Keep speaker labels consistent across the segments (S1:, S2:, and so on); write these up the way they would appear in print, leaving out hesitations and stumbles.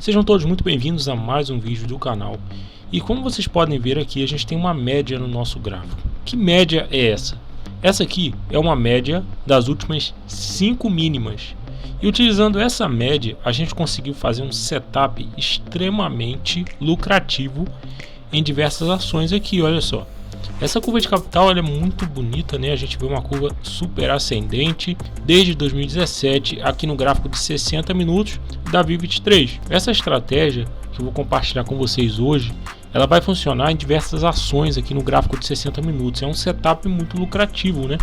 S1: Sejam todos muito bem-vindos a mais um vídeo do canal. E como vocês podem ver aqui, a gente tem uma média no nosso gráfico. Que média é essa? Essa aqui é uma média das últimas 5 mínimas. E utilizando essa média, a gente conseguiu fazer um setup extremamente lucrativo em diversas ações aqui, olha só. Essa curva de capital ela é muito bonita, né? A gente vê uma curva super ascendente desde 2017 aqui no gráfico de 60 minutos da VIV23. Essa estratégia que eu vou compartilhar com vocês hoje, ela vai funcionar em diversas ações aqui no gráfico de 60 minutos. É um setup muito lucrativo, né?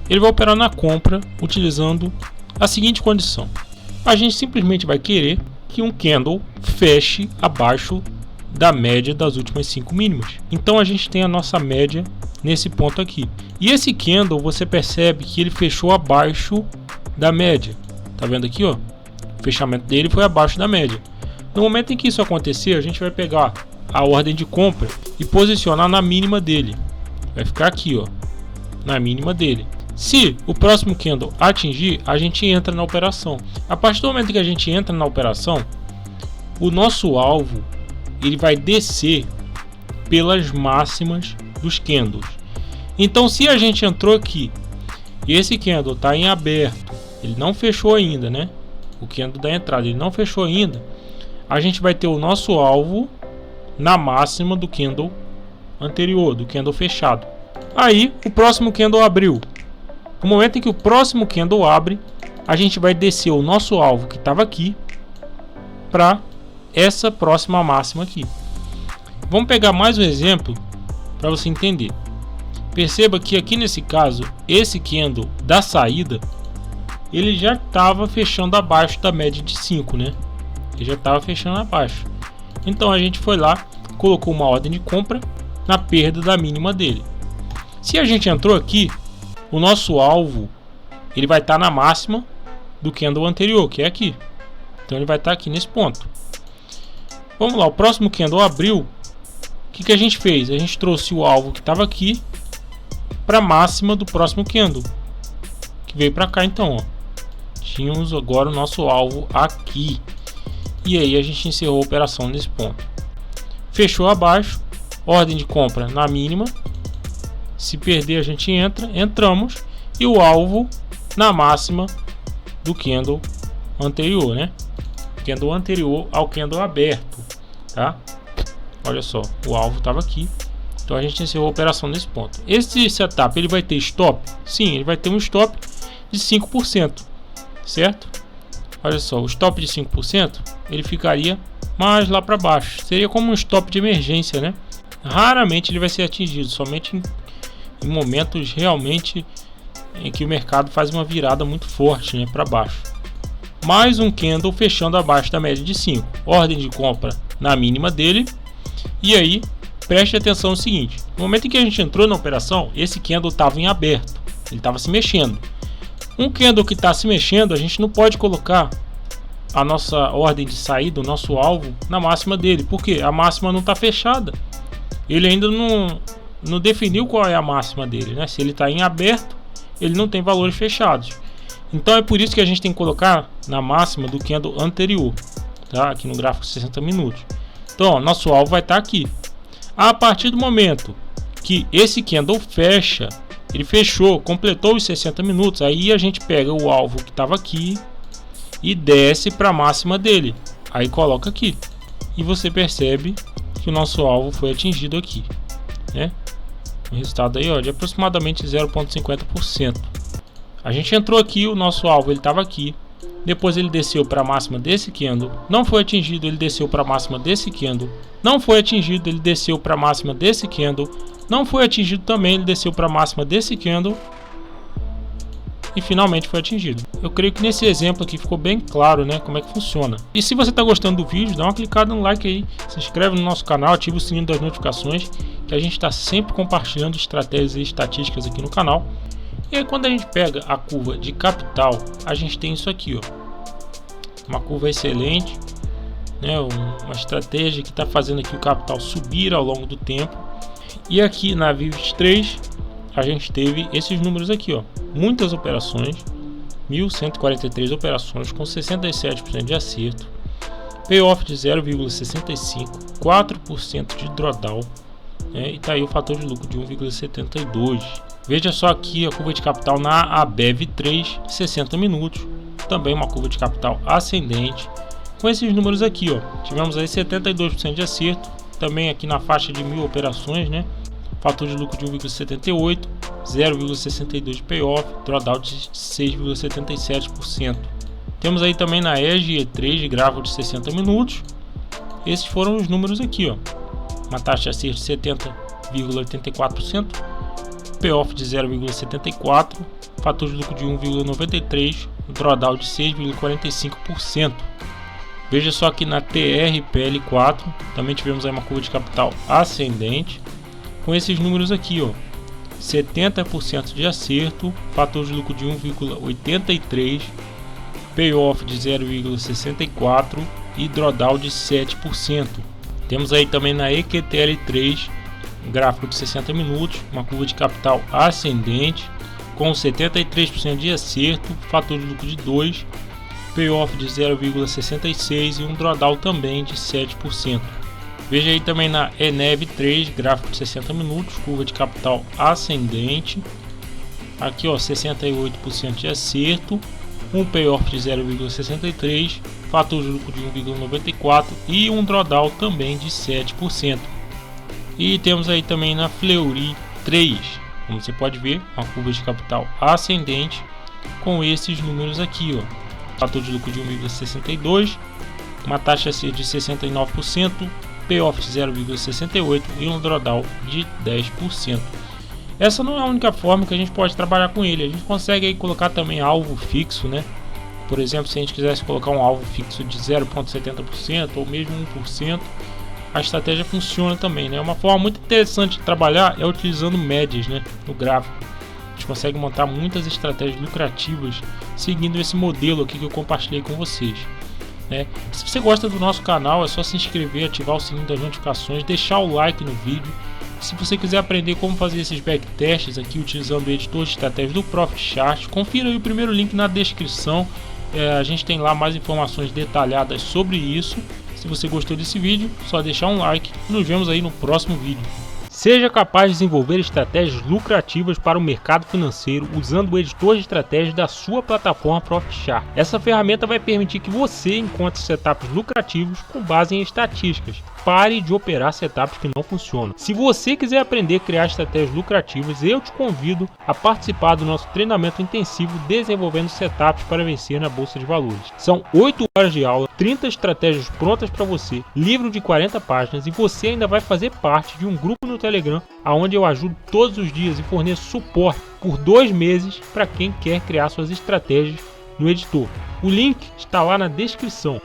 S1: Ele vai operar na compra utilizando a seguinte condição: a gente simplesmente vai querer que um candle feche abaixo da média das últimas 5 mínimas. Então a gente tem a nossa média nesse ponto aqui. E esse candle você percebe que ele fechou abaixo da média. Tá vendo aqui, ó? O fechamento dele foi abaixo da média. No momento em que isso acontecer, a gente vai pegar a ordem de compra e posicionar na mínima dele. Vai ficar aqui, ó, na mínima dele. Se o próximo candle atingir, a gente entra na operação. A partir do momento que a gente entra na operação, o nosso alvo ele vai descer pelas máximas dos candles. Então, se a gente entrou aqui e esse candle está em aberto, ele não fechou ainda, né? O candle da entrada ele não fechou ainda, a gente vai ter o nosso alvo na máxima do candle anterior, do candle fechado. Aí, o próximo candle abriu. No momento em que o próximo candle abre, a gente vai descer o nosso alvo que estava aqui para essa próxima máxima aqui. Vamos pegar mais um exemplo para você entender. Perceba que aqui nesse caso, esse candle da saída, ele já estava fechando abaixo da média de 5, né? Ele já estava fechando abaixo. Então a gente foi lá, colocou uma ordem de compra na perda da mínima dele. Se a gente entrou aqui, o nosso alvo ele vai estar na máxima do candle anterior, que é aqui. Então ele vai estar aqui nesse ponto. Vamos lá, o próximo candle abriu. O que a gente fez? A gente trouxe o alvo que estava aqui para a máxima do próximo candle, que veio para cá. Então, ó, tínhamos agora o nosso alvo aqui. E aí a gente encerrou a operação nesse ponto. Fechou abaixo, ordem de compra na mínima. Se perder a gente entramos e o alvo na máxima do candle anterior, né? Candle anterior ao candle aberto, tá? Olha só, o alvo estava aqui. Então a gente encerrou a operação nesse ponto. Esse setup ele vai ter stop? Sim, ele vai ter um stop de 5%, certo? Olha só, o stop de 5% ele ficaria mais lá para baixo. Seria como um stop de emergência, né? Raramente ele vai ser atingido, somente em momentos realmente em que o mercado faz uma virada muito forte, né, para baixo. Mais um candle fechando abaixo da média de 5, ordem de compra na mínima dele. E aí preste atenção no seguinte: no momento em que a gente entrou na operação, esse candle estava em aberto, ele estava se mexendo. Um candle que está se mexendo, a gente não pode colocar a nossa ordem de saída, o nosso alvo, na máxima dele, porque a máxima não está fechada. Ele ainda não definiu qual é a máxima dele, né? Se ele está em aberto, ele não tem valores fechados. Então é por isso que a gente tem que colocar na máxima do candle anterior, tá? Aqui no gráfico de 60 minutos. Então, ó, nosso alvo vai estar aqui. A partir do momento que esse candle fecha, ele fechou, completou os 60 minutos, aí a gente pega o alvo que estava aqui e desce para a máxima dele. Aí coloca aqui. E você percebe que o nosso alvo foi atingido aqui, né? O resultado aí, ó, de aproximadamente 0,50%. A gente entrou aqui, o nosso alvo ele estava aqui. Depois ele desceu para a máxima desse candle, não foi atingido, ele desceu para a máxima desse candle, não foi atingido, ele desceu para a máxima desse candle, não foi atingido também, ele desceu para a máxima desse candle e finalmente foi atingido. Eu creio que nesse exemplo aqui ficou bem claro, né, como é que funciona. E se você está gostando do vídeo, dá uma clicada no like aí, se inscreve no nosso canal, ativa o sininho das notificações, que a gente está sempre compartilhando estratégias e estatísticas aqui no canal. E aí quando a gente pega a curva de capital, a gente tem isso aqui, ó, uma curva excelente, né, uma estratégia que está fazendo aqui o capital subir ao longo do tempo. E aqui na VIV23 a gente teve esses números aqui, ó, muitas operações, 1.143 operações com 67% de acerto, payoff de 0,65, 4% de drawdown, né? E tá aí o fator de lucro de 1,72. Veja só aqui a curva de capital na ABEV3, 60 minutos, também uma curva de capital ascendente, com esses números aqui, ó. Tivemos aí 72% de acerto, também aqui na faixa de 1000 operações, né? Fator de lucro de 1,78, 0,62 de payoff, drawdown de 6,77%. Temos aí também na EG E3 de gráfico de 60 minutos. Esses foram os números aqui, ó. Uma taxa de acerto de 70,84%, payoff de 0,74, fator de lucro de 1,93, drawdown de 6,45%. Veja só que na TRPL4 também tivemos aí uma curva de capital ascendente, com esses números aqui, ó. 70% de acerto, fator de lucro de 1,83, payoff de 0,64 e drawdown de 7%. Temos aí também na EQTL3, gráfico de 60 minutos, uma curva de capital ascendente, com 73% de acerto, fator de lucro de 2, payoff de 0,66 e um drawdown também de 7%. Veja aí também na ENEV3, gráfico de 60 minutos, curva de capital ascendente. Aqui, ó, 68% de acerto, um payoff de 0,63, fator de lucro de 1,94 e um drawdown também de 7%. E temos aí também na Fleury 3, como você pode ver, uma curva de capital ascendente com esses números aqui, ó. Fator de lucro de 1,62, uma taxa de 69%, payoff de 0,68 e um drawdown de 10%. Essa não é a única forma que a gente pode trabalhar com ele. A gente consegue aí colocar também alvo fixo, né? Por exemplo, se a gente quisesse colocar um alvo fixo de 0,70% ou mesmo 1%, a estratégia funciona também, né? Uma forma muito interessante de trabalhar é utilizando médias, né, no gráfico. A gente consegue montar muitas estratégias lucrativas seguindo esse modelo aqui que eu compartilhei com vocês, né? Se você gosta do nosso canal, é só se inscrever, ativar o sininho das notificações, deixar o like no vídeo. Se você quiser aprender como fazer esses backtests aqui utilizando o editor de estratégias do ProfitChart, confira aí o primeiro link na descrição. A gente tem lá mais informações detalhadas sobre isso. Se você gostou desse vídeo, só deixar um like e nos vemos aí no próximo vídeo. Seja capaz de desenvolver estratégias lucrativas para o mercado financeiro usando o editor de estratégias da sua plataforma ProfitChart. Essa ferramenta vai permitir que você encontre setups lucrativos com base em estatísticas. Pare de operar setups que não funcionam. Se você quiser aprender a criar estratégias lucrativas, eu te convido a participar do nosso treinamento intensivo Desenvolvendo Setups para Vencer na Bolsa de Valores. São 8 horas de aula, 30 estratégias prontas para você, livro de 40 páginas e você ainda vai fazer parte de um grupo no Telegram, onde eu ajudo todos os dias e forneço suporte por 2 meses para quem quer criar suas estratégias no editor. O link está lá na descrição.